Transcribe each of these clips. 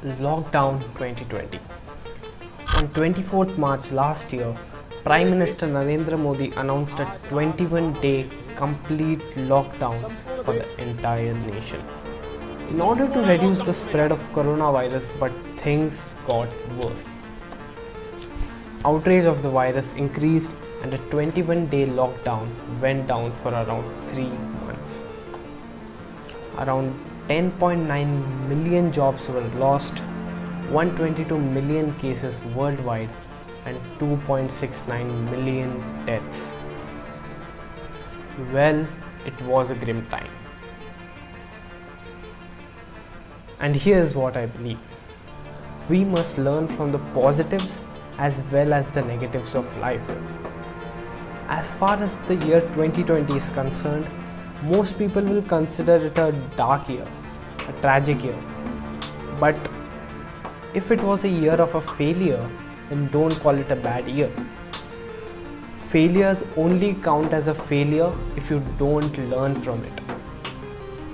Lockdown 2020. On 24th March last year, Prime Minister Narendra Modi announced a 21-day complete lockdown for the entire nation in order to reduce the spread of coronavirus, but things got worse. Outrage of the virus increased and a 21-day lockdown went down for around 3 months. Around 10.9 million jobs were lost, 122 million cases worldwide, and 2.69 million deaths. Well, it was a grim time. And here's what I believe. We must learn from the positives as well as the negatives of life. As far as the year 2020 is concerned, most people will consider it a dark year, a tragic year. But if it was a year of a failure, then don't call it a bad year. Failures only count as a failure if you don't learn from it.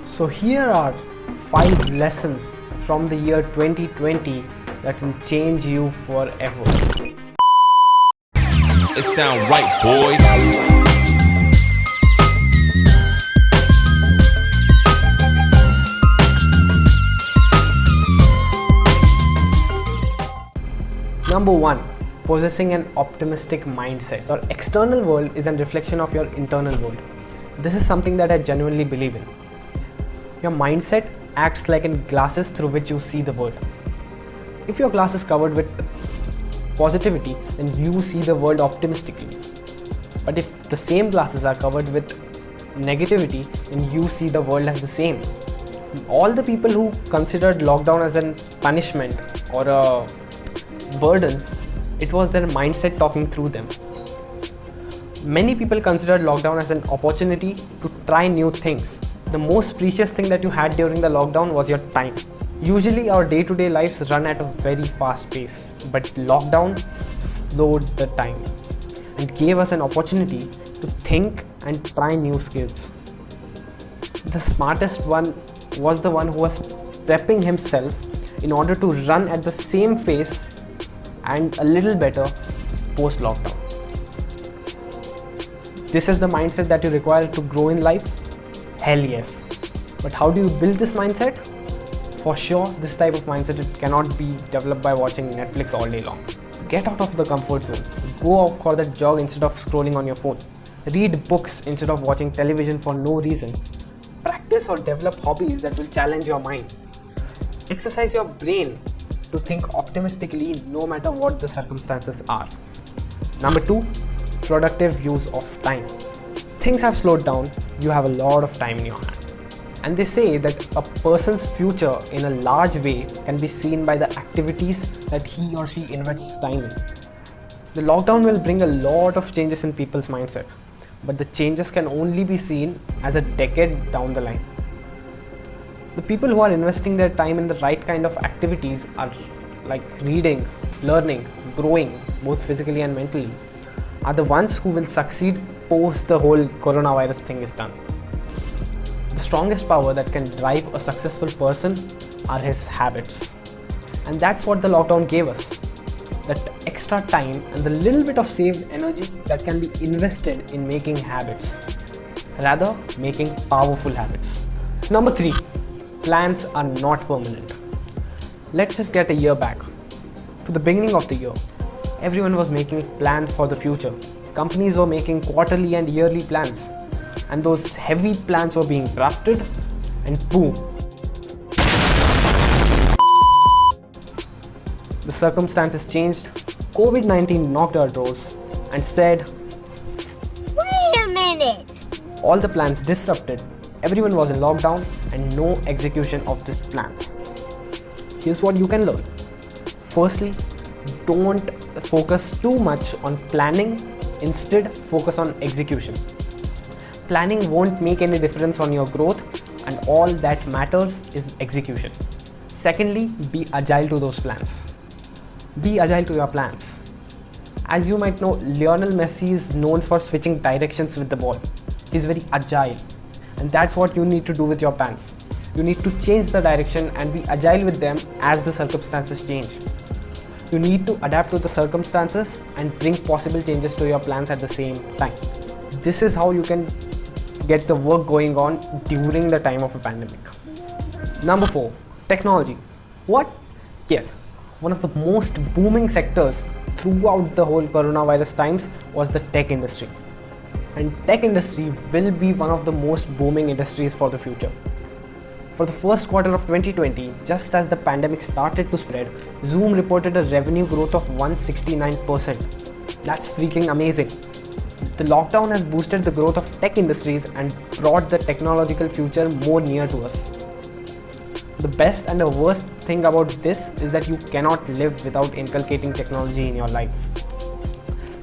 So here are 5 lessons from the year 2020 that will change you forever. It sound right, boys. Number 1. Possessing an optimistic mindset. Your external world is a reflection of your internal world. This is something that I genuinely believe in. Your mindset acts like glasses through which you see the world. If your glass is covered with positivity, then you see the world optimistically. But if the same glasses are covered with negativity, then you see the world as the same. All the people who considered lockdown as a punishment or a burden, it was their mindset talking through them. Many people considered lockdown as an opportunity to try new things. The most precious thing that you had during the lockdown was your time. Usually our day-to-day lives run at a very fast pace, but lockdown slowed the time and gave us an opportunity to think and try new skills. The smartest one was the one who was prepping himself in order to run at the same pace and a little better post-lockdown. This is the mindset that you require to grow in life? Hell yes. But how do you build this mindset? For sure, this type of mindset it cannot be developed by watching Netflix all day long. Get out of the comfort zone. Go out for that jog instead of scrolling on your phone. Read books instead of watching television for no reason. Practice or develop hobbies that will challenge your mind. Exercise your brain to think optimistically no matter what the circumstances are. Number 2, productive use of time. Things have slowed down, you have a lot of time in your hand. And they say that a person's future in a large way can be seen by the activities that he or she invests time in. The lockdown will bring a lot of changes in people's mindset, but the changes can only be seen as a decade down the line. The people who are investing their time in the right kind of activities are like reading, learning, growing, both physically and mentally, are the ones who will succeed post the whole coronavirus thing is done. The strongest power that can drive a successful person are his habits. And that's what the lockdown gave us. That extra time and the little bit of saved energy that can be invested in making habits. Rather, making powerful habits. Number 3. Plans are not permanent. Let's just get a year back. To the beginning of the year, everyone was making plans for the future. Companies were making quarterly and yearly plans. And those heavy plans were being drafted, and boom. The circumstances changed. COVID-19 knocked our doors and said, "Wait a minute!" All the plans disrupted. Everyone was in lockdown and no execution of these plans. Here's what you can learn. Firstly, don't focus too much on planning. Instead, focus on execution. Planning won't make any difference on your growth, and all that matters is execution. Secondly, be agile to those plans. Be agile to your plans. As you might know, Lionel Messi is known for switching directions with the ball. He's very agile, and that's what you need to do with your plans. You need to change the direction and be agile with them as the circumstances change. You need to adapt to the circumstances and bring possible changes to your plans at the same time. This is how you can get the work going on during the time of a pandemic. Number 4, technology. What? Yes, one of the most booming sectors throughout the whole coronavirus times was the tech industry. And tech industry will be one of the most booming industries for the future. For the first quarter of 2020, just as the pandemic started to spread, Zoom reported a revenue growth of 169%. That's freaking amazing. The lockdown has boosted the growth of tech industries and brought the technological future more near to us. The best and the worst thing about this is that you cannot live without inculcating technology in your life.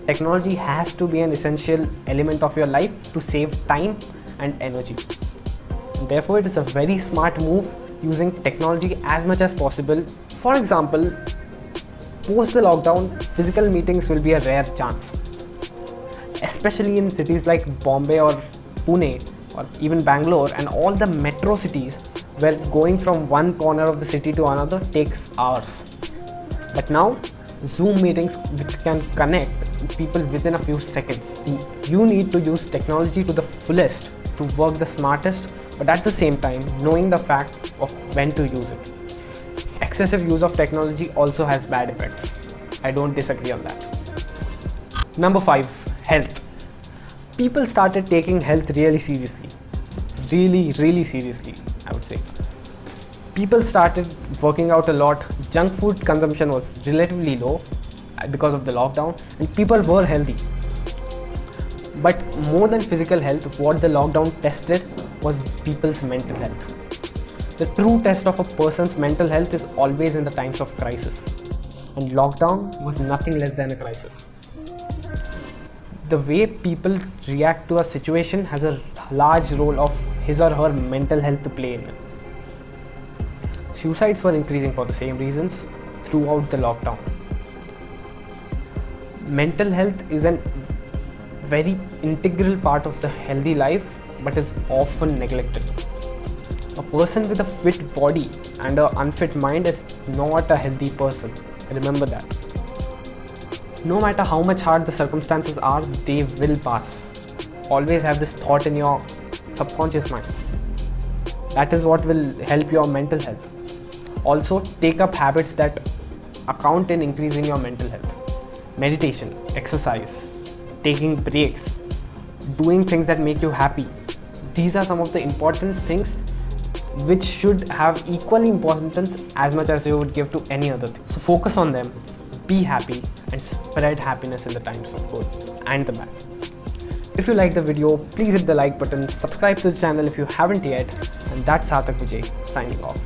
Technology has to be an essential element of your life to save time and energy. Therefore, it is a very smart move using technology as much as possible. For example, post the lockdown, physical meetings will be a rare chance. Especially in cities like Bombay or Pune or even Bangalore and all the metro cities where going from one corner of the city to another takes hours. But now, Zoom meetings which can connect people within a few seconds. You need to use technology to the fullest to work the smartest, but at the same time knowing the fact of when to use it. Excessive use of technology also has bad effects. I don't disagree on that. Number 5, health. People started taking health really seriously. Really seriously, I would say. People started working out a lot. Junk food consumption was relatively low because of the lockdown, and people were healthy. But more than physical health, what the lockdown tested was people's mental health. The true test of a person's mental health is always in the times of crisis. And lockdown was nothing less than a crisis. The way people react to a situation has a large role of his or her mental health to play in it. Suicides were increasing for the same reasons throughout the lockdown. Mental health is a very integral part of the healthy life, but is often neglected. A person with a fit body and an unfit mind is not a healthy person. Remember that. No matter how much hard the circumstances are, they will pass. Always have this thought in your subconscious mind. That is what will help your mental health. Also, take up habits that account in increasing your mental health. Meditation, exercise, taking breaks, doing things that make you happy. These are some of the important things which should have equally importance as much as you would give to any other thing. So focus on them, be happy, and spread happiness in the times of good and the bad. If you like the video, please hit the like button, subscribe to the channel if you haven't yet, and that's Sarthak Vijay signing off.